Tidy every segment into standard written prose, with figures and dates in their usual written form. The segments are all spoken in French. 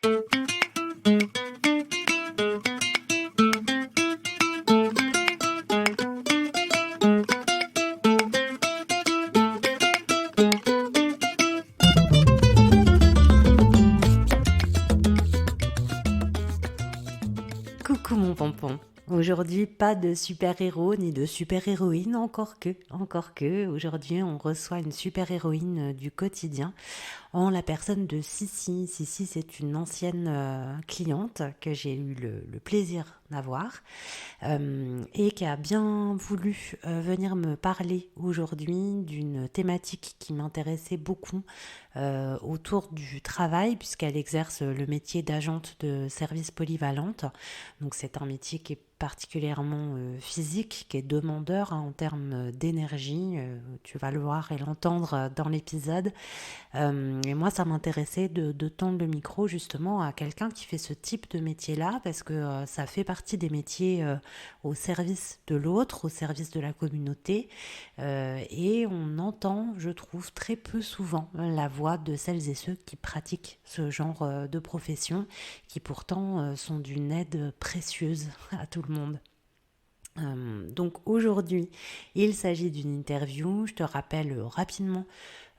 Coucou mon pompon. Aujourd'hui, pas de super-héros ni de super-héroïne, encore que. Aujourd'hui, on reçoit une super-héroïne du quotidien en la personne de Sissi. Sissi, c'est une ancienne cliente que j'ai eu le plaisir d'avoir et qui a bien voulu venir me parler aujourd'hui d'une thématique qui m'intéressait beaucoup autour du travail, puisqu'elle exerce le métier d'agente de service polyvalente. Donc c'est un métier qui est particulièrement physique, qui est demandeur en termes d'énergie. Tu vas le voir et l'entendre dans l'épisode. Et moi, ça m'intéressait de tendre le micro justement à quelqu'un qui fait ce type de métier-là, parce que ça fait partie des métiers au service de l'autre, au service de la communauté. Et on entend, je trouve, très peu souvent la voix de celles et ceux qui pratiquent ce genre de profession, qui pourtant sont d'une aide précieuse à tout le monde. Donc aujourd'hui, il s'agit d'une interview. Je te rappelle rapidement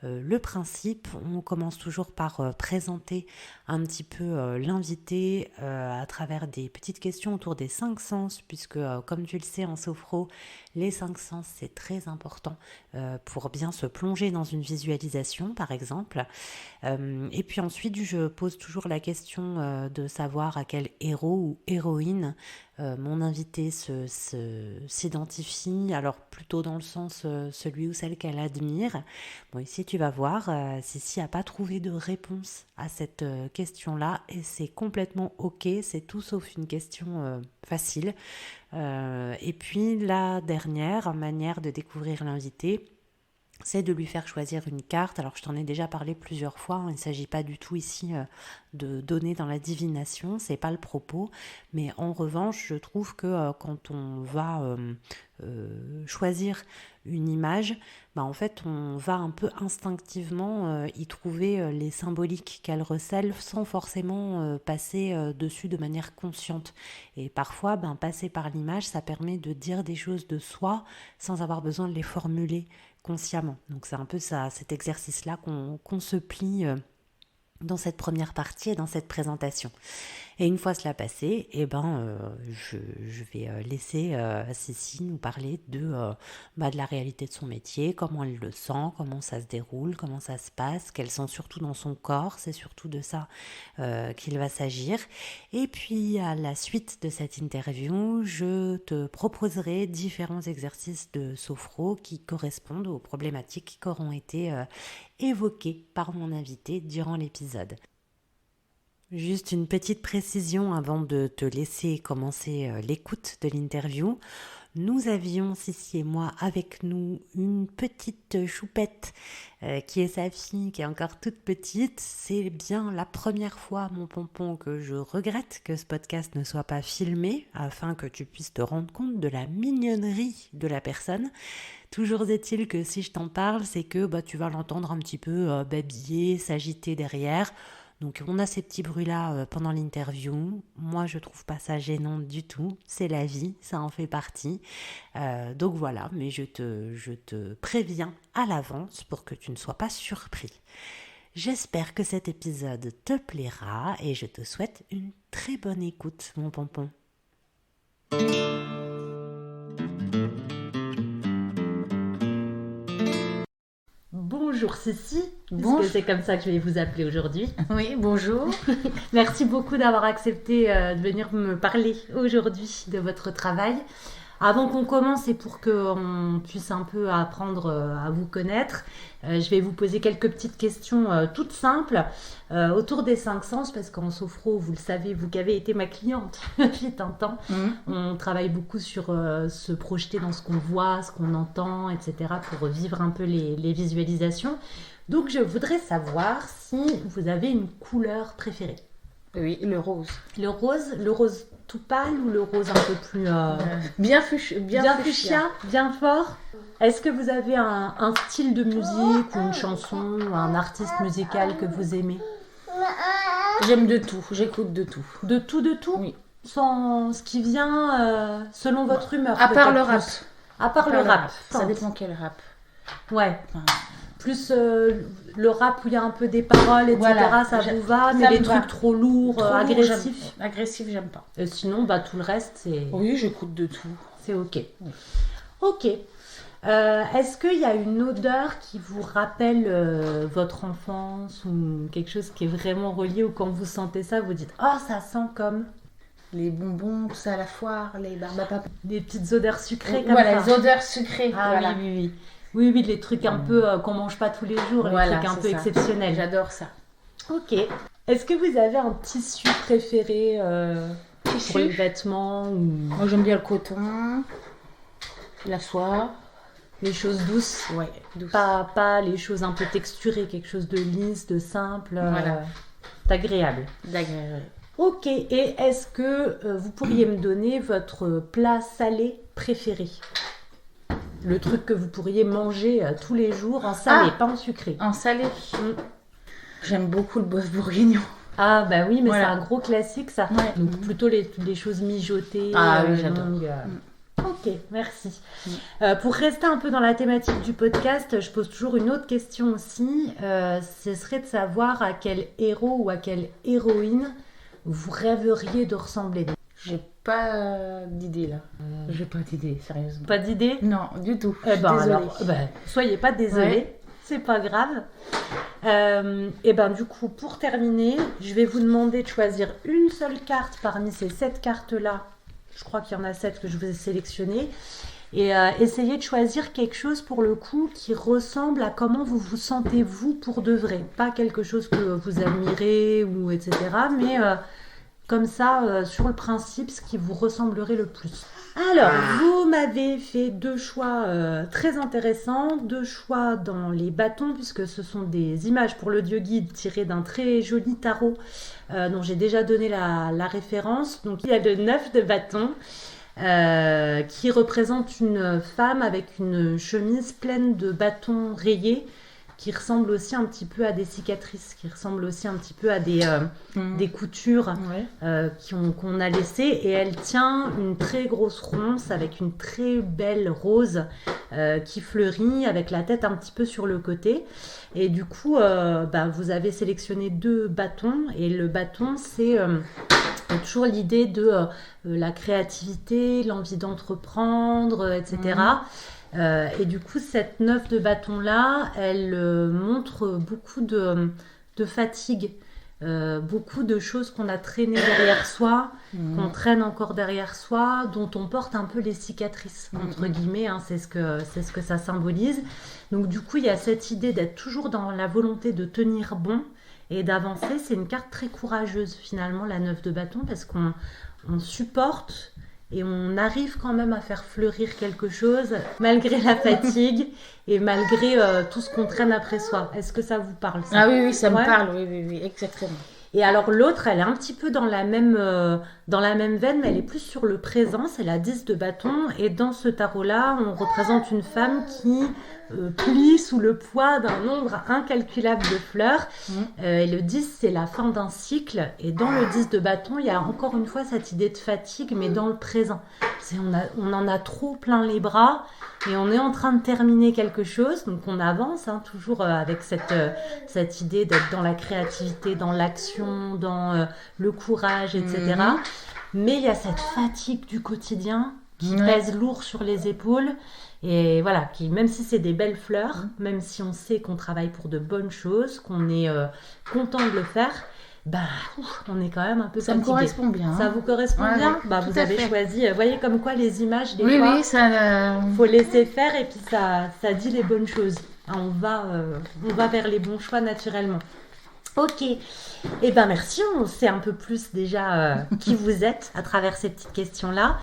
le principe. On commence toujours par présenter un petit peu l'invité à travers des petites questions autour des 5 sens, puisque comme tu le sais en sophro, les 5 sens c'est très important pour bien se plonger dans une visualisation par exemple. Et puis ensuite je pose toujours la question de savoir à quel héros ou héroïne mon invité s'identifie, alors plutôt dans le sens celui ou celle qu'elle admire. Bon, ici tu vas voir, Sissi n'a pas trouvé de réponse à cette question-là et c'est complètement ok, c'est tout sauf une question facile. Et puis la dernière manière de découvrir l'invité, c'est de lui faire choisir une carte. Alors je t'en ai déjà parlé plusieurs fois, il ne s'agit pas du tout ici de donner dans la divination, c'est pas le propos, mais en revanche je trouve que quand on va choisir une image, en fait on va un peu instinctivement y trouver les symboliques qu'elle recèle sans forcément passer dessus de manière consciente. Et parfois passer par l'image ça permet de dire des choses de soi sans avoir besoin de les formuler consciemment. Donc c'est un peu ça, cet exercice-là qu'on se plie dans cette première partie et dans cette présentation. Et une fois cela passé, je vais laisser Sissi nous parler de la réalité de son métier, comment elle le sent, comment ça se déroule, comment ça se passe, qu'elle sent surtout dans son corps, c'est surtout de ça qu'il va s'agir. Et puis à la suite de cette interview, je te proposerai différents exercices de sophro qui correspondent aux problématiques qui auront été évoquées par mon invité durant l'épisode. Juste une petite précision avant de te laisser commencer l'écoute de l'interview. Nous avions, Sissi et moi, avec nous une petite choupette qui est sa fille, qui est encore toute petite. C'est bien la première fois, mon pompon, que je regrette que ce podcast ne soit pas filmé, afin que tu puisses te rendre compte de la mignonnerie de la personne. Toujours est-il que si je t'en parle, c'est que tu vas l'entendre un petit peu babiller, s'agiter derrière. Donc on a ces petits bruits-là pendant l'interview. Moi, je trouve pas ça gênant du tout. C'est la vie, ça en fait partie. Donc voilà, mais je te préviens à l'avance pour que tu ne sois pas surpris. J'espère que cet épisode te plaira et je te souhaite une très bonne écoute, mon pompon. Bonjour Sissi, puisque c'est comme ça que je vais vous appeler aujourd'hui. Oui, bonjour. Merci beaucoup d'avoir accepté de venir me parler aujourd'hui de votre travail. Avant qu'on commence et pour qu'on puisse un peu apprendre à vous connaître, je vais vous poser quelques petites questions toutes simples autour des 5 sens, parce qu'en sophro, vous le savez, vous qui avez été ma cliente depuis un temps, on travaille beaucoup sur se projeter dans ce qu'on voit, ce qu'on entend, etc. pour vivre un peu les visualisations. Donc je voudrais savoir si vous avez une couleur préférée. Oui, le rose. Le rose tout pâle ou le rose un peu plus... Bien fuchsia, bien fort. Est-ce que vous avez un style de musique ou une chanson ou un artiste musical que vous aimez ? J'aime de tout, j'écoute de tout. De tout? Oui. Sans ce qui vient selon votre humeur. À part le peut-être rap. plus. À part le rap. Ça dépend quel rap. Ouais. Enfin, Plus le rap où il y a un peu des paroles, etc. Voilà, ça vous va, ça mais les me va. trucs trop lourds, trop lourd, agressifs. Agressif, j'aime pas. Et sinon, tout le reste, c'est Oui, j'écoute de tout. ok. Oui. Ok. Est-ce qu'il y a une odeur qui vous rappelle votre enfance ou quelque chose qui est vraiment relié, ou quand vous sentez ça, vous dites « Oh, ça sent comme Les bonbons, tout ça à la foire, les barbapapa. des petites odeurs sucrées comme Voilà, ça ». les odeurs sucrées. Ah voilà. oui. Oui, les trucs un peu qu'on mange pas tous les jours, les trucs un peu c'est ça. exceptionnels. J'adore ça. Ok. Est-ce que vous avez un tissu préféré pour les vêtements ou Moi, j'aime bien le coton, la soie. les choses douces? Ouais, douce. Pas les choses un peu texturées, quelque chose de lisse, de simple, Voilà. d'agréable. D'agréable. Ok, et est-ce que vous pourriez me donner votre plat salé préféré? Le truc que vous pourriez manger tous les jours en salé, pas en sucré. En salé. Mm. J'aime beaucoup le bœuf bourguignon. Ah bah oui, mais Voilà. c'est un gros classique ça. Ouais. Donc plutôt les choses mijotées. Ah oui, j'adore. longues. Ok, merci. Pour rester un peu dans la thématique du podcast, je pose toujours une autre question aussi. Ce serait de savoir à quel héros ou à quelle héroïne vous rêveriez de ressembler. J'ai pas d'idée là. J'ai pas d'idée, sérieusement. Pas d'idée? Non, du tout. Eh Je suis ben désolée. alors, soyez pas désolés, Ouais. c'est pas grave. Et ben du coup, pour terminer, je vais vous demander de choisir une seule carte parmi ces 7 cartes-là. Je crois qu'il y en a 7 que je vous ai sélectionnées. Et essayez de choisir quelque chose pour le coup qui ressemble à comment vous vous sentez vous pour de vrai. Pas quelque chose que vous admirez ou etc. Mais comme ça, sur le principe, ce qui vous ressemblerait le plus. Alors, vous m'avez fait 2 choix très intéressants, 2 choix dans les bâtons, puisque ce sont des images pour l'audio-guide tirées d'un très joli tarot dont j'ai déjà donné la référence. Donc, il y a le 9 de bâton qui représente une femme avec une chemise pleine de bâtons rayés, qui ressemble aussi un petit peu à des cicatrices, qui ressemble aussi un petit peu à des coutures Ouais. qu'on a laissées. Et elle tient une très grosse ronce avec une très belle rose qui fleurit, avec la tête un petit peu sur le côté. Et du coup, vous avez sélectionné 2 bâtons. Et le bâton, c'est toujours l'idée de la créativité, l'envie d'entreprendre, etc. Et du coup, cette 9 de bâton-là, elle montre beaucoup de fatigue, beaucoup de choses qu'on a traînées derrière soi, qu'on traîne encore derrière soi, dont on porte un peu les cicatrices, entre guillemets, hein, c'est ce que ça symbolise. Donc du coup, il y a cette idée d'être toujours dans la volonté de tenir bon et d'avancer. C'est une carte très courageuse, finalement, la 9 de bâton, parce qu'on supporte et on arrive quand même à faire fleurir quelque chose malgré la fatigue et malgré tout ce qu'on traîne après soi. Est-ce que ça vous parle, ça? Ah oui, ça me Ouais. parle, oui, exactement. Et alors l'autre, elle est un petit peu dans la même veine, mais elle est plus sur le présent, c'est la 10 de bâton. Et dans ce tarot-là, on représente une femme qui plie sous le poids d'un nombre incalculable de fleurs. Et le 10, c'est la fin d'un cycle. Et dans le 10 de bâton, il y a encore une fois cette idée de fatigue, mais dans le présent. On en a trop plein les bras et on est en train de terminer quelque chose. Donc on avance, hein, toujours avec cette idée d'être dans la créativité, dans l'action, dans le courage, etc. Mais il y a cette fatigue du quotidien qui pèse lourd sur les épaules. Et voilà, même si c'est des belles fleurs, même si on sait qu'on travaille pour de bonnes choses, qu'on est content de le faire, on est quand même un peu Ça me fatigué. correspond bien. Ça vous correspond bien? Tout Vous à avez fait. choisi, voyez comme quoi les images, des fois, ça. faut laisser faire et puis ça dit les bonnes choses. On va vers les bons choix naturellement. Ok, et merci, on sait un peu plus déjà qui vous êtes à travers ces petites questions-là.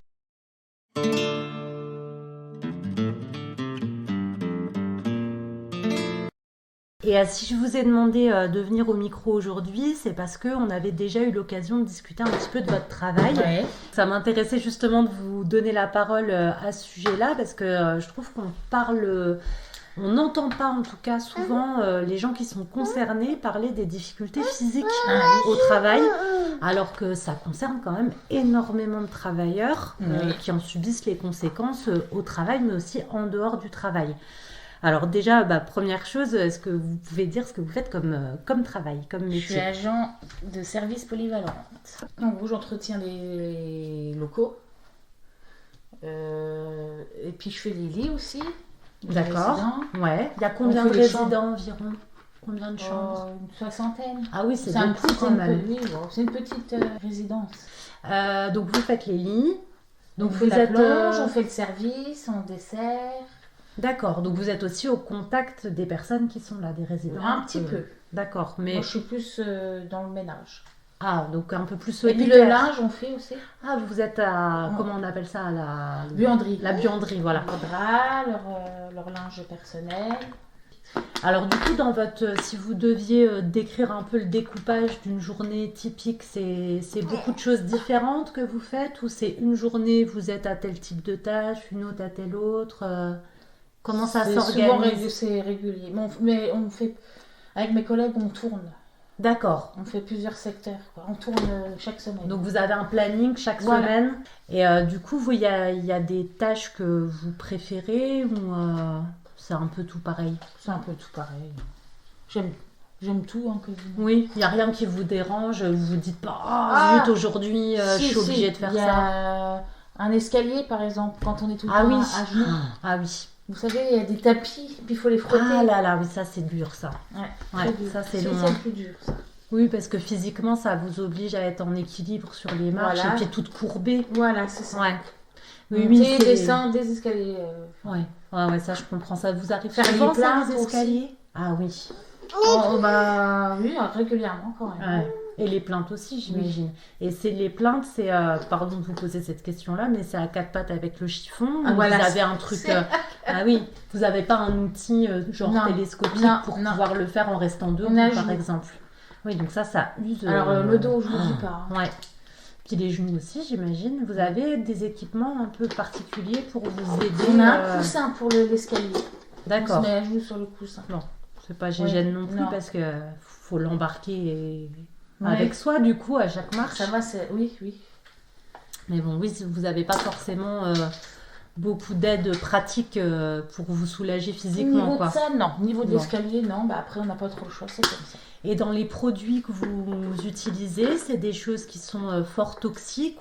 Et si je vous ai demandé de venir au micro aujourd'hui, c'est parce qu'on avait déjà eu l'occasion de discuter un petit peu de votre travail. Ouais. Ça m'intéressait justement de vous donner la parole à ce sujet-là, parce que je trouve qu'on parle On n'entend pas en tout cas souvent les gens qui sont concernés parler des difficultés physiques au travail, alors que ça concerne quand même énormément de travailleurs qui en subissent les conséquences au travail, mais aussi en dehors du travail. Alors déjà, première chose, est-ce que vous pouvez dire ce que vous faites comme travail, comme métier? Je suis agent de service polyvalente. En gros, j'entretiens les locaux. Et puis je fais les lits aussi. D'accord. Ouais. Il y a combien de résidents environ? Combien de chambres? Une 60aine. Ah oui, c'est beaucoup quand même. C'est une petite résidence. Donc vous faites les lits. Donc on fait la plonge, on fait le service, on dessert. D'accord, donc vous êtes aussi au contact des personnes qui sont là, des résidents. Un petit peu. D'accord, mais... Moi je suis plus dans le ménage. Ah, donc un peu plus solitaire. Et puis le linge on fait aussi. Ah, vous êtes à... Comment on appelle ça? La buanderie. La buanderie, voilà. Leur drap, leur linge personnel. Alors du coup, si vous deviez décrire un peu le découpage d'une journée typique, c'est beaucoup de choses différentes que vous faites, ou c'est une journée, vous êtes à tel type de tâche, une autre à telle autre comment ça s'organise? C'est régulier. Mais on fait... Avec mes collègues, on tourne. D'accord. On fait plusieurs secteurs, quoi. On tourne chaque semaine. Donc vous avez un planning chaque semaine. Et du coup, il y a des tâches que vous préférez, ou c'est un peu tout pareil? C'est un peu tout pareil. J'aime tout, hein, quasiment. Oui, il n'y a rien qui vous dérange, vous vous dites pas, zut, aujourd'hui, je suis obligée de faire ça. Il y a un escalier, par exemple, quand on est tout le temps à genoux. Ah oui. Vous savez, il y a des tapis, puis il faut les frotter. Ah là là, oui, ça c'est dur, ça. Ouais, dur. Ça c'est long. C'est le plus dur, ça. Oui, parce que physiquement, ça vous oblige à être en équilibre sur les marches, et puis toutes courbées. Voilà, c'est ça. Ouais. Oui, descendre des escaliers. Ouais, ça je comprends. Ça vous arrive faire souvent, les plaintes des escaliers? Ah oui. Oui, régulièrement quand même. Ouais. Et les plaintes aussi, j'imagine. Oui. Et les plaintes, c'est, pardon de vous poser cette question-là, mais c'est à quatre pattes avec le chiffon. Vous avez un truc. Ah oui, vous n'avez pas un outil télescopique pour pouvoir le faire en restant debout, par exemple. Oui, donc ça use. Alors le dos, je ne vous dis pas. Ouais. Puis les genoux aussi, j'imagine. Vous avez des équipements un peu particuliers pour vous aider? On a un coussin pour l'escalier. D'accord. On se met à genoux sur le coussin. Non, c'est pas gêne non plus, parce que faut l'embarquer avec soi, du coup, à chaque marche. Ça va, oui. Mais bon, oui, vous n'avez pas forcément beaucoup d'aide pratique pour vous soulager physiquement. Niveau de ça, non. Niveau de l'escalier, non. Après, on n'a pas trop le choix, c'est comme ça. Et dans les produits que vous utilisez, c'est des choses qui sont fort toxiques,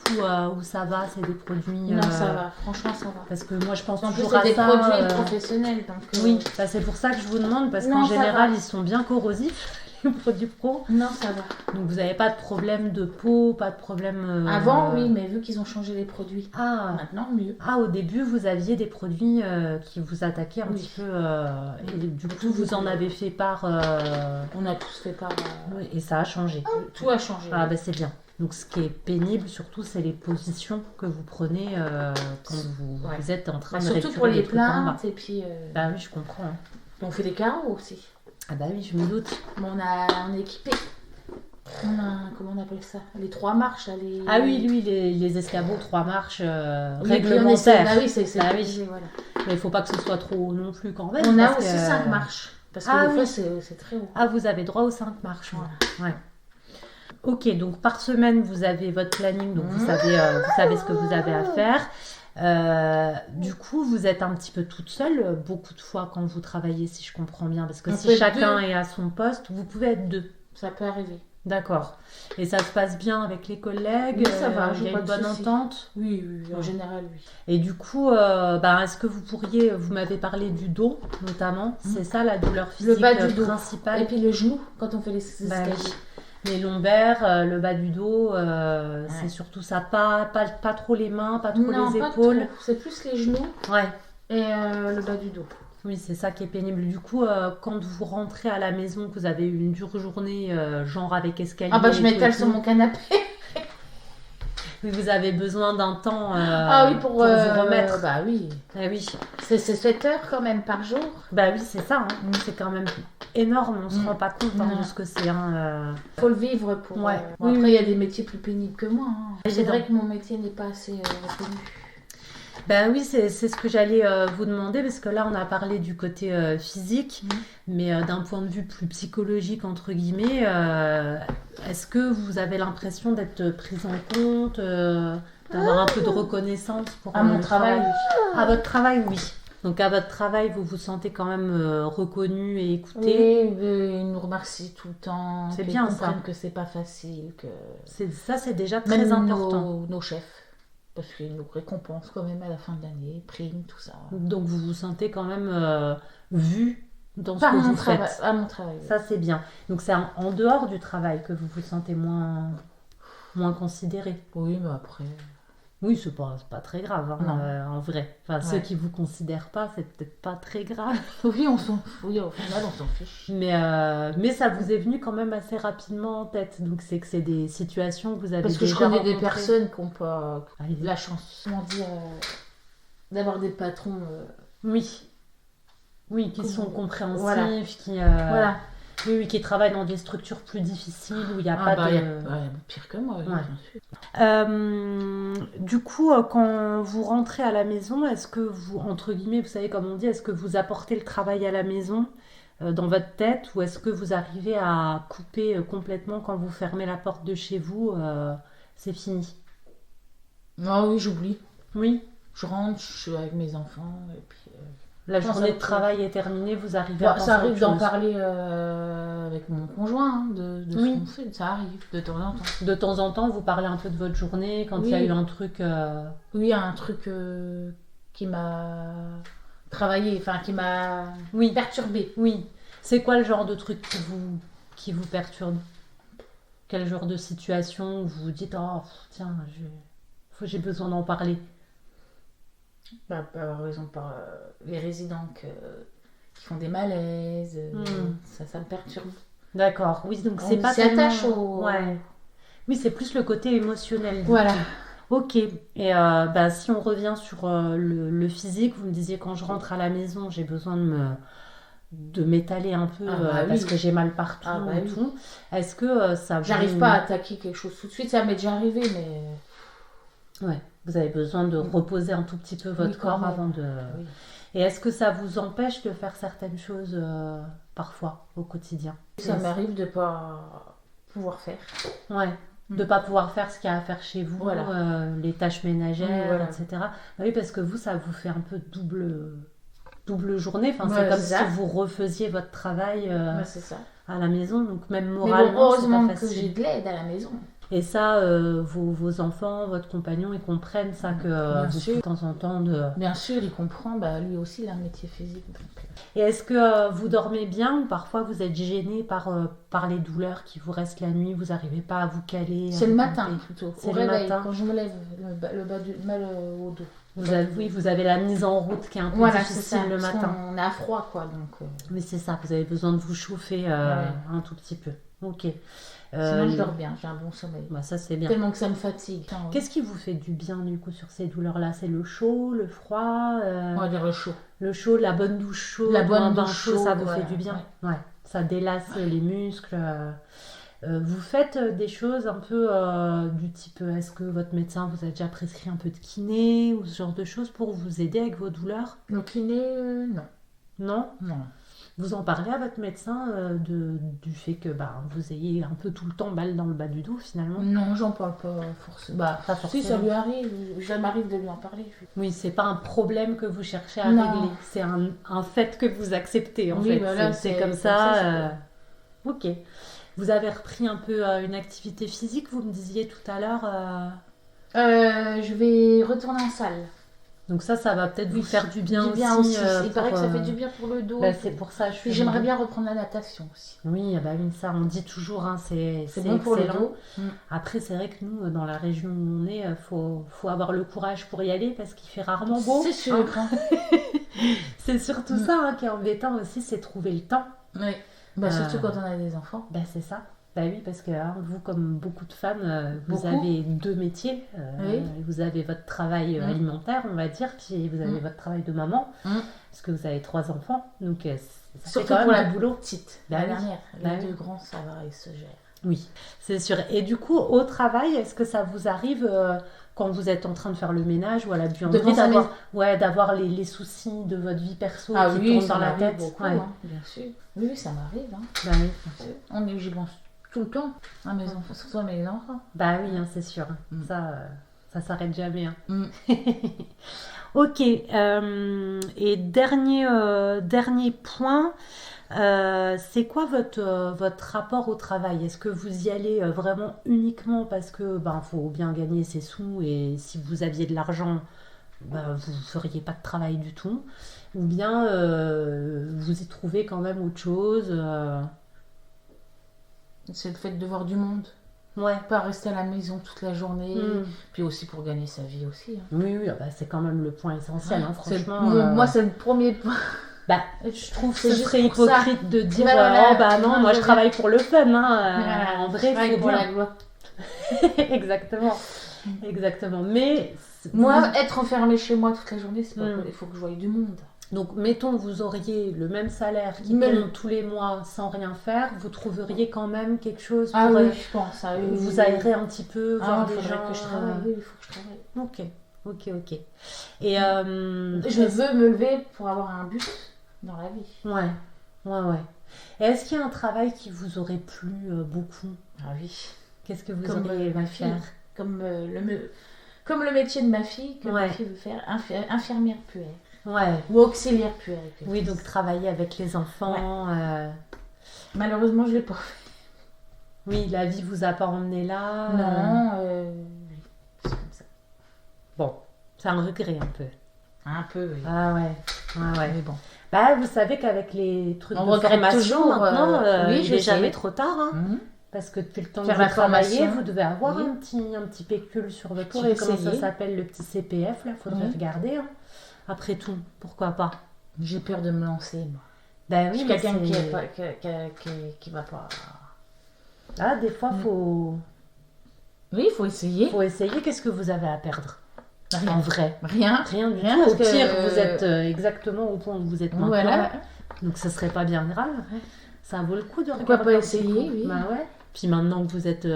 ou ça va? C'est des produits... Non, ça va. Franchement, ça va. Parce que moi, je pense en toujours plus, à ça. C'est des produits professionnels. Donc, oui, c'est pour ça que je vous demande, parce qu'en général, ils sont bien corrosifs. Les produits pro. Non, ça va. Donc vous n'avez pas de problème de peau, pas de problème... Avant, oui, mais vu qu'ils ont changé les produits. Maintenant, mieux. Au début, vous aviez des produits qui vous attaquaient un petit peu... et du coup, vous en avez fait part... On a tous fait part. Oui, et ça a changé. Tout a changé. Ah, c'est bien. Donc ce qui est pénible, surtout, c'est les positions que vous prenez quand vous êtes en train de récupérer. Surtout pour les plaintes, et puis... oui, je comprends. On fait des carreaux aussi. Ah bah oui, je me doute. On est équipé. On a, comment on appelle ça? Les 3 marches. Ah oui, les escabeaux 3 marches réglementaires. Ah oui, c'est voilà. Mais il ne faut pas que ce soit trop haut non plus quand même. On a aussi 5 marches. Parce que des fois, c'est très haut. Ah, vous avez droit aux 5 marches. Voilà. Ouais. Ok, donc par semaine, vous avez votre planning, donc vous savez ce que vous avez à faire. Du coup, vous êtes un petit peu toute seule beaucoup de fois quand vous travaillez, si je comprends bien, parce que si chacun est à son poste, vous pouvez être 2. Ça peut arriver. D'accord. Et ça se passe bien avec les collègues? Oui, ça va. Il y a une bonne entente? Oui, en général, oui. Et du coup, est-ce que vous pourriez, vous m'avez parlé du dos notamment, c'est ça la douleur physique le bas du dos principale? Et puis le genou quand on fait les escaliers. Les lombaires, le bas du dos, c'est surtout ça, pas trop les mains, pas trop les épaules. C'est plus les genoux et le bas du dos. Oui, c'est ça qui est pénible. Du coup, quand vous rentrez à la maison, que vous avez eu une dure journée, genre avec escalier... je m'étale sur mon canapé. Oui, vous avez besoin d'un temps pour vous remettre. Oui. Ah oui. C'est 7 heures quand même par jour. Oui, c'est ça. C'est quand même énorme. On se rend pas compte de ce que c'est. Faut le vivre pour... Après, il y a des métiers plus pénibles que moi. C'est vrai que mon métier n'est pas assez reconnu. Ben oui, c'est ce que j'allais vous demander, parce que là, on a parlé du côté physique, mais d'un point de vue plus psychologique, entre guillemets, est-ce que vous avez l'impression d'être prise en compte, d'avoir un peu de reconnaissance pour À mon le travail. À votre travail, oui. Donc à votre travail, vous vous sentez quand même reconnu et écouté. Oui, ils nous remercient tout le temps. C'est qu'ils bien ça. comprennent que c'est pas facile. Que... Ça, c'est déjà très Même important. nos chefs. Parce qu'ils nous récompensent quand même à la fin de l'année, primes, tout ça. Donc vous vous sentez quand même vu dans ce Par que mon vous travail, faites. à mon travail. Ça, c'est bien. Donc c'est en dehors du travail que vous vous sentez moins considéré. Oui, mais après. Oui, c'est pas très grave, hein, Non. en vrai. Enfin, ceux qui vous considèrent pas, c'est peut-être pas très grave. Oui, oui, au final, on s'en fiche. Mais ça vous est venu quand même assez rapidement en tête. Donc c'est que c'est des situations que vous avez Parce que je déjà connais des rencontrées. personnes qui n'ont pas Allez-y. la chance, comment dire, d'avoir des patrons. Oui. Oui, qui Comment- sont compréhensifs, Voilà. qui, Voilà. oui, qui travaillent dans des structures plus difficiles où il n'y a Ah, pas bah, de... y a pire que moi, oui, Ouais. bien sûr. Du coup, quand vous rentrez à la maison, est-ce que vous, entre guillemets, vous savez comme on dit, est-ce que vous apportez le travail à la maison dans votre tête, ou est-ce que vous arrivez à couper complètement quand vous fermez la porte de chez vous, c'est fini? Ah oui, j'oublie. Oui, Je rentre, je suis avec mes enfants, et puis. la pense journée à de autre travail est terminée, vous arrivez à Bah, penser ça à arrive autre d'en chose. parler avec mon conjoint, hein, de Oui. ce qu'on fait, ça arrive de temps en temps. De temps en temps, vous parlez un peu de votre journée, quand il y a Oui. eu un truc... Oui, il y a un truc qui m'a travaillé, enfin qui m'a Oui, perturbée. oui. C'est quoi le genre de truc qui vous perturbe? Quel genre de situation où vous vous dites, oh, tiens, j'ai besoin d'en parler? Bah, par exemple, par les résidents qui font des malaises, ça me perturbe. D'accord, oui, donc On c'est pas s'y attache tellement... au- Ouais. Oui, c'est plus le côté émotionnel. du Voilà. coup. Ok, et bah, si on revient sur le physique, vous me disiez quand je rentre à la maison, j'ai besoin de m'étaler un peu Ah bah parce oui. que j'ai mal partout Ah bah et oui. tout. Est-ce que ça J'arrive vous... pas à attaquer quelque chose tout de suite, ça m'est déjà arrivé, mais Ouais, vous avez besoin de reposer un tout petit peu votre Oui, quand corps même. avant de... oui. Et est-ce que ça vous empêche de faire certaines choses parfois au quotidien? Ça m'arrive de pas pouvoir faire. Ouais, de pas pouvoir faire ce qu'il y a à faire chez vous, Voilà. les tâches ménagères, Oui, voilà. etc. Bah oui, parce que vous, ça vous fait un peu double journée. Enfin, Ouais, c'est comme c'est si ça. vous refaisiez votre travail Ouais, c'est ça. à la maison, donc même Mais moralement, bon, c'est heureusement pas que j'ai facile. de l'aide à la maison. Et ça, vos enfants, votre compagnon, ils comprennent ça que Bien vous, sûr. de temps en temps, de... Bien sûr, il comprend, bah, lui aussi, il a un métier physique. Donc, Et est-ce que vous dormez bien, ou parfois vous êtes gêné par les douleurs qui vous restent la nuit, vous n'arrivez pas à vous caler? c'est à le vous matin camper? plutôt. C'est Au le réveil, matin. quand je me lève, le bas du mal au dos. Oui, vous avez la mise en route qui est un peu Voilà, c'est difficile ça. le parce matin. qu'on est à froid, quoi. Donc, Mais c'est ça, vous avez besoin de vous chauffer un tout petit peu. Ok. sinon, je dors bien, j'ai un bon sommeil. Bah, ça, c'est bien. Tellement que ça me fatigue. Qu'est-ce qui vous fait du bien, du coup, sur ces douleurs-là? C'est le chaud, le froid, On va dire le chaud. le chaud, la bonne douche chaude, La bonne un bain douche chaud, ça chaude, vous fait voilà, du bien? Ouais. Ça délasse les muscles. Vous faites des choses un peu du type, est-ce que votre médecin vous a déjà prescrit un peu de kiné ou ce genre de choses pour vous aider avec vos douleurs? Le kiné, non. Non? Non. Vous en parlez à votre médecin du fait que vous ayez un peu tout le temps balle dans le bas du dos finalement? Non, j'en parle pas forcément. Bah, Pas si, ça forcément. lui arrive, ça m'arrive de lui en parler. Oui, c'est pas un problème que vous cherchez à Non. régler, c'est un fait que vous acceptez en Oui, fait. bah là, C'est c'est comme comme ça. ça, Ok. Vous avez repris un peu une activité physique, vous me disiez tout à l'heure. Je vais retourner en salle. Donc ça va peut-être vous Oui, faire du bien Du aussi. bien aussi. Il pour, paraît que ça fait du bien pour le dos. bah, c'est pour ça. Puis j'aimerais bien reprendre la natation aussi. Oui, bah oui, ça on dit toujours, hein, c'est bon pour le excellent. dos. Après, c'est vrai que nous, dans la région où on est, faut avoir le courage pour y aller parce qu'il fait rarement beau. C'est sûr. Hein. C'est surtout ça hein, qui est embêtant aussi, c'est trouver le temps. Oui. Bah, surtout quand on a des enfants. Bah, c'est ça. Bah oui, parce que hein, vous, comme beaucoup de femmes, vous Beaucoup. avez deux métiers. Oui. Vous avez votre travail alimentaire, on va dire, puis vous avez votre travail de maman, parce que vous avez 3 enfants. Donc, ça fait Surtout quand même pour la du boulot. petite. Bah La oui. dernière. Bah Les oui. 2 grands, ça va, ils se gèrent. Oui, c'est sûr. Et du coup, au travail, est-ce que ça vous arrive quand vous êtes en train de faire le ménage ou à la De buanderie penser à mes... d'avoir les soucis de votre vie perso Ah qui oui, tournent ça dans la m'arrive tête? beaucoup, Ouais. hein, bien sûr. Oui, oui, ça m'arrive. Hein. Bah oui. Bien sûr. J'y pense tout le temps à mes enfants, surtout à mes enfants. Bah oui, hein, c'est sûr. Mm. Ça s'arrête jamais, hein. Mm. Ok. Et dernier point, c'est quoi votre rapport au travail? Est-ce que vous y allez vraiment uniquement parce que ben faut bien gagner ses sous et si vous aviez de l'argent, ben, vous ne feriez pas de travail du tout? Ou bien vous y trouvez quand même autre chose C'est le fait de voir du monde. Ouais. Pas rester à la maison toute la journée. Hmm. Puis aussi pour gagner sa vie aussi. Hein. Oui, oui, bah, c'est quand même le point essentiel, hein, franchement. Moi, c'est le premier point. Bah, je trouve que C'est ce juste serait pour ça. hypocrite de dire Bah, voilà. oh bah non, Non, moi je je travaille pour le fun, hein. Voilà. En vrai, Travaille il faut pour bien. la gloire. Exactement, exactement. Mais Moi, être enfermée chez moi toute la journée, c'est pas Mm. cool. Il faut que je voie du monde. donc mettons que vous auriez le même salaire qui Mais- tombe tous les mois sans rien faire, vous trouveriez quand même quelque chose Ah pour oui, je pense. Ah, oui, vous oui. aérez un petit peu, voir Ah, des il faudrait gens. que je travaille. Oui, il faut que je travaille. Ok. Et Je veux me lever pour avoir un but dans la vie. ouais. Et est-ce qu'il y a un travail qui vous aurait plu beaucoup? Ah oui. Qu'est-ce que vous Comme auriez aimé ma fille. faire? Comme le métier de ma fille, que Ouais. ma fille veut faire, infirmière puère. Ouais. Ou auxiliaire puère. Oui, donc travailler avec les enfants. Malheureusement, je l'ai pas fait. Oui, la vie vous a pas emmené là. Non, c'est comme ça. Bon, c'est un regret un peu. Un peu, oui. Ah ouais. Mais bon. Bah, vous savez qu'avec les trucs On de regrette formation toujours, maintenant, oui, il je est sais. jamais trop tard. Hein, Mhm. parce que depuis le temps Faire que vous la travaillez, formation. vous devez avoir Oui. un petit pécule sur votre Pour truc. Comment ça essayer. s'appelle, le petit CPF là? Faudrait Mhm. regarder. Hein. Après tout, pourquoi pas? J'ai peur de me lancer, moi. Ben Je oui, suis mais quelqu'un c'est- qui va pas. Ah, des fois, Oui, il faut essayer. faut essayer. Qu'est-ce que vous avez à perdre? En Rien. vrai. Rien. Rien du Rien, tout. Au parce que- pire, vous êtes exactement au point où vous êtes maintenant. Voilà. Donc, ce serait pas bien grave. Ça vaut le coup de Pourquoi regarder pas un petit essayer, coup. oui. Bah ouais. Puis maintenant que vous êtes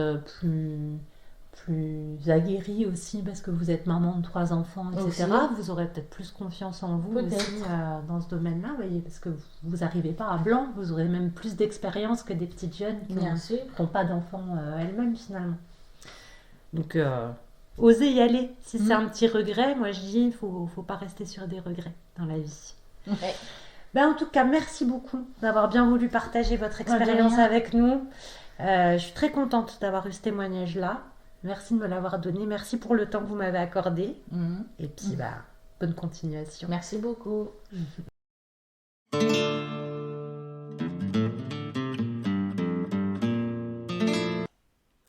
plus aguerri aussi parce que vous êtes maman de 3 enfants, etc., Aussi. vous aurez peut-être plus confiance en vous Peut-être. aussi dans ce domaine-là, vous voyez, parce que vous n'arrivez pas à blanc, vous aurez même plus d'expérience que des petites jeunes qui Bien sûr. n'ont pas d'enfants elles-mêmes finalement. Donc, osez y aller. Si c'est un petit regret, moi je dis, il faut pas rester sur des regrets dans la vie. Ouais. Ben, en tout cas, merci beaucoup d'avoir bien voulu partager votre expérience rien. avec nous. Je suis très contente d'avoir eu ce témoignage-là. Merci de me l'avoir donné. Merci pour le temps que vous m'avez accordé. Mhm. Et puis, bonne continuation. Merci beaucoup.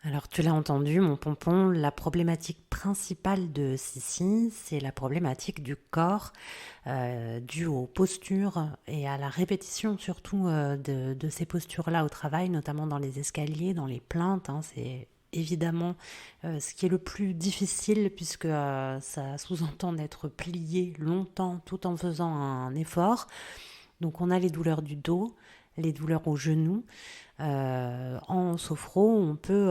Alors, tu l'as entendu, mon pompon, la problématique principale de Sissi, c'est la problématique du corps, due aux postures et à la répétition surtout de ces postures-là au travail, notamment dans les escaliers, dans les plaintes. Hein, c'est évidemment ce qui est le plus difficile puisque ça sous-entend d'être plié longtemps tout en faisant un effort. Donc, on a les douleurs du dos, les douleurs aux genoux. En sophro, on peut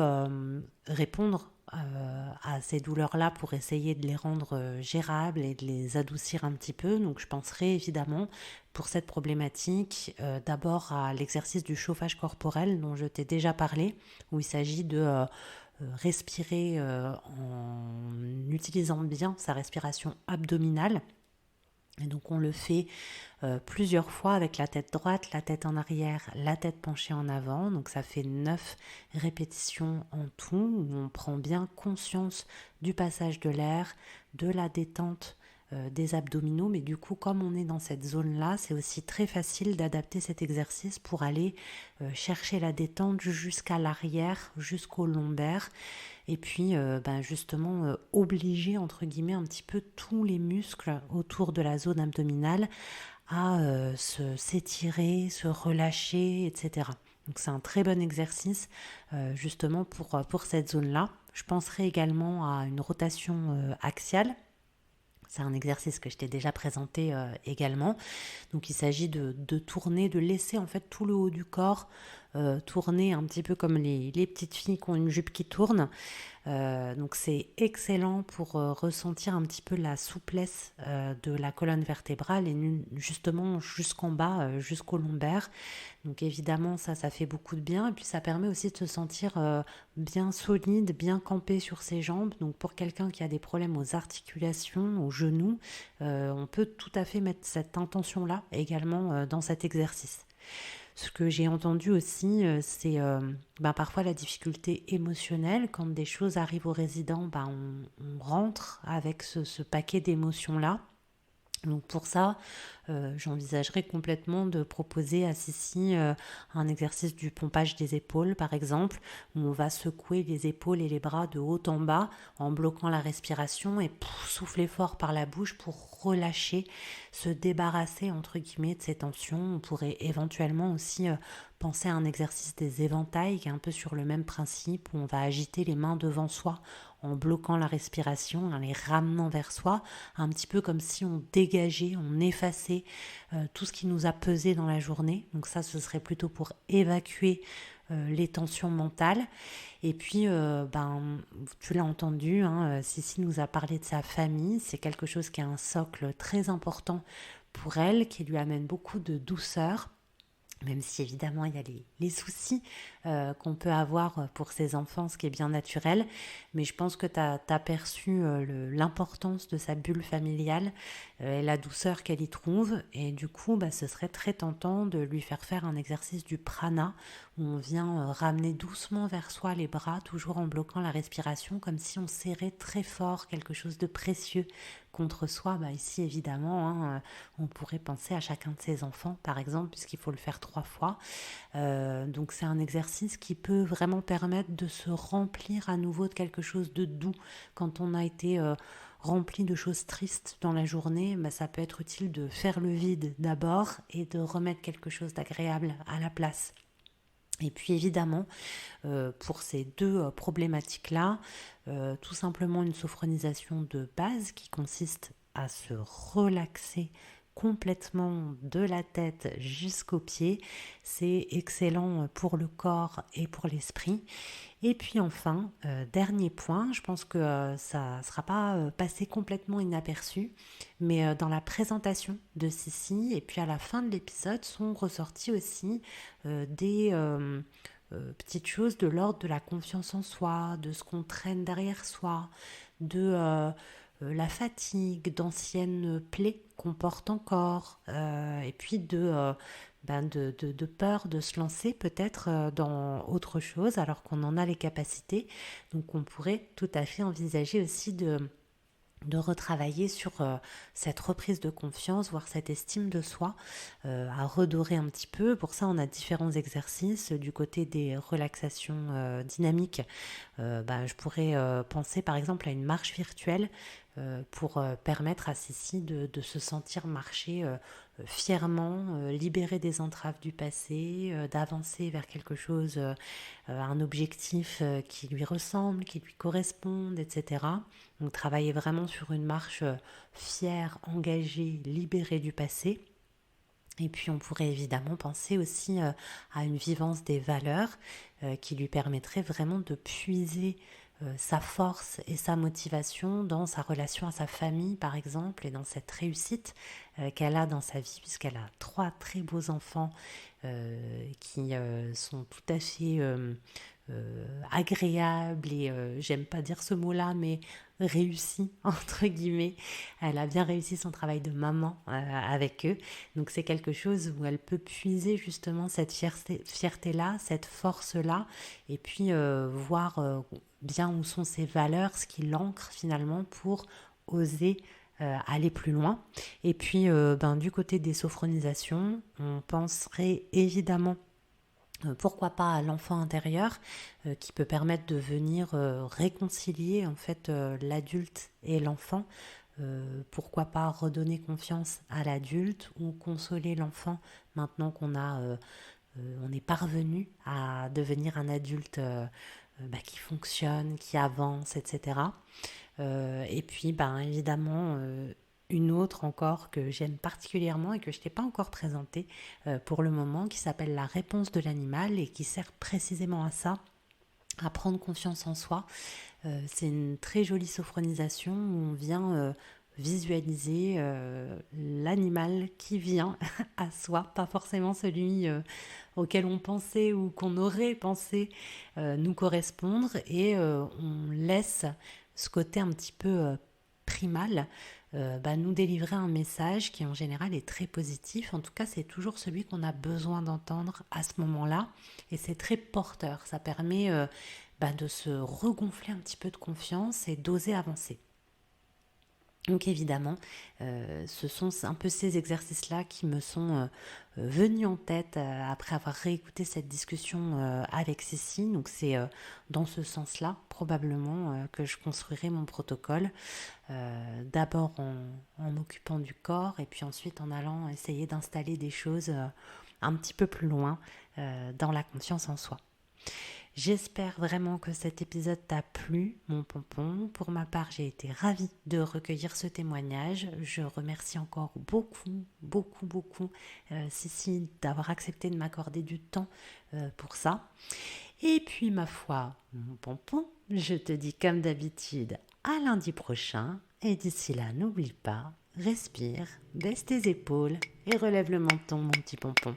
répondre à ces douleurs-là pour essayer de les rendre gérables et de les adoucir un petit peu. Donc je penserai évidemment pour cette problématique d'abord à l'exercice du chauffage corporel dont je t'ai déjà parlé, où il s'agit de respirer en utilisant bien sa respiration abdominale. Et donc on le fait plusieurs fois avec la tête droite, la tête en arrière, la tête penchée en avant. Donc ça fait 9 répétitions en tout où on prend bien conscience du passage de l'air, de la détente des abdominaux. Mais du coup, comme on est dans cette zone-là, c'est aussi très facile d'adapter cet exercice pour aller chercher la détente jusqu'à l'arrière, jusqu'au lombaire. Et puis justement obliger entre guillemets un petit peu tous les muscles autour de la zone abdominale à s'étirer, se relâcher, etc. Donc c'est un très bon exercice justement pour cette zone-là. Je penserai également à une rotation axiale. C'est un exercice que je t'ai déjà présenté également. Donc il s'agit de tourner, de laisser en fait tout le haut du corps tourner un petit peu comme les petites filles qui ont une jupe qui tourne. Donc c'est excellent pour ressentir un petit peu la souplesse de la colonne vertébrale et justement jusqu'en bas, jusqu'au lombaire. Donc évidemment ça fait beaucoup de bien et puis ça permet aussi de se sentir bien solide, bien campé sur ses jambes. Donc pour quelqu'un qui a des problèmes aux articulations, aux genoux, on peut tout à fait mettre cette intention-là également dans cet exercice. Ce que j'ai entendu aussi, c'est parfois la difficulté émotionnelle. Quand des choses arrivent aux résidents, on rentre avec ce paquet d'émotions-là. Donc pour ça, j'envisagerais complètement de proposer à Sissi un exercice du pompage des épaules, par exemple, où on va secouer les épaules et les bras de haut en bas en bloquant la respiration et souffler fort par la bouche pour relâcher, se débarrasser entre guillemets de ces tensions. On pourrait éventuellement aussi penser à un exercice des éventails qui est un peu sur le même principe où on va agiter les mains devant soi en bloquant la respiration, en les ramenant vers soi, un petit peu comme si on dégageait, on effaçait tout ce qui nous a pesé dans la journée. Donc ça, ce serait plutôt pour évacuer les tensions mentales. Et puis, tu l'as entendu, Sissi nous a parlé de sa famille. C'est quelque chose qui est un socle très important pour elle, qui lui amène beaucoup de douceur. Même si évidemment il y a les soucis qu'on peut avoir pour ses enfants, ce qui est bien naturel. Mais je pense que tu as perçu l'importance de sa bulle familiale et la douceur qu'elle y trouve. Et du coup, ce serait très tentant de lui faire un exercice du prana où on vient ramener doucement vers soi les bras, toujours en bloquant la respiration, comme si on serrait très fort quelque chose de précieux contre soi. Ici, évidemment, on pourrait penser à chacun de ses enfants, par exemple, puisqu'il faut le faire 3 fois. Donc c'est un exercice qui peut vraiment permettre de se remplir à nouveau de quelque chose de doux. Quand on a été rempli de choses tristes dans la journée, ça peut être utile de faire le vide d'abord et de remettre quelque chose d'agréable à la place. Et puis évidemment, pour ces deux problématiques-là, tout simplement une sophronisation de base qui consiste à se relaxer complètement de la tête jusqu'aux pieds. C'est excellent pour le corps et pour l'esprit. Et puis enfin, dernier point, je pense que ça ne sera pas passé complètement inaperçu, mais dans la présentation de Sissi et puis à la fin de l'épisode sont ressorties aussi des petites choses de l'ordre de la confiance en soi, de ce qu'on traîne derrière soi, de la fatigue, d'anciennes plaies qu'on porte encore, et puis de peur de se lancer peut-être dans autre chose alors qu'on en a les capacités. Donc on pourrait tout à fait envisager aussi de retravailler sur cette reprise de confiance, voire cette estime de soi, à redorer un petit peu. Pour ça, on a différents exercices. Du côté des relaxations dynamiques, je pourrais penser par exemple à une marche virtuelle pour permettre à Sissi de se sentir marcher fièrement, libérer des entraves du passé, d'avancer vers quelque chose, un objectif qui lui ressemble, qui lui corresponde, etc. Donc travailler vraiment sur une marche fière, engagée, libérée du passé. Et puis on pourrait évidemment penser aussi à une vivance des valeurs qui lui permettrait vraiment de puiser sa force et sa motivation dans sa relation à sa famille par exemple et dans cette réussite qu'elle a dans sa vie puisqu'elle a 3 très beaux enfants qui sont tout à fait agréables et j'aime pas dire ce mot-là mais réussi entre guillemets. Elle a bien réussi son travail de maman avec eux, donc c'est quelque chose où elle peut puiser justement cette fierté-là, cette force-là et puis voir bien où sont ses valeurs, ce qui l'ancre finalement pour oser aller plus loin. Et puis du côté des sophronisations, on penserait évidemment pourquoi pas à l'enfant intérieur qui peut permettre de venir réconcilier en fait l'adulte et l'enfant. Pourquoi pas redonner confiance à l'adulte ou consoler l'enfant maintenant on est parvenu à devenir un adulte qui fonctionne, qui avance, etc. Et puis évidemment une autre encore que j'aime particulièrement et que je t'ai pas encore présentée pour le moment, qui s'appelle la réponse de l'animal et qui sert précisément à ça, à prendre confiance en soi. C'est une très jolie sophronisation où on vient visualiser l'animal qui vient à soi, pas forcément celui auquel on pensait ou qu'on aurait pensé nous correspondre, et on laisse ce côté un petit peu primal nous délivrer un message qui en général est très positif. En tout cas, c'est toujours celui qu'on a besoin d'entendre à ce moment-là, et c'est très porteur. Ça permet de se regonfler un petit peu de confiance et d'oser avancer. Donc évidemment, ce sont un peu ces exercices-là qui me sont venus en tête après avoir réécouté cette discussion avec Cécile. Donc c'est dans ce sens-là probablement que je construirai mon protocole. D'abord en m'occupant du corps, et puis ensuite en allant essayer d'installer des choses un petit peu plus loin dans la confiance en soi. J'espère vraiment que cet épisode t'a plu, mon pompon. Pour ma part, j'ai été ravie de recueillir ce témoignage. Je remercie encore beaucoup Cécile d'avoir accepté de m'accorder du temps pour ça. Et puis, ma foi, mon pompon, je te dis comme d'habitude à lundi prochain. Et d'ici là, n'oublie pas, respire, baisse tes épaules et relève le menton, mon petit pompon.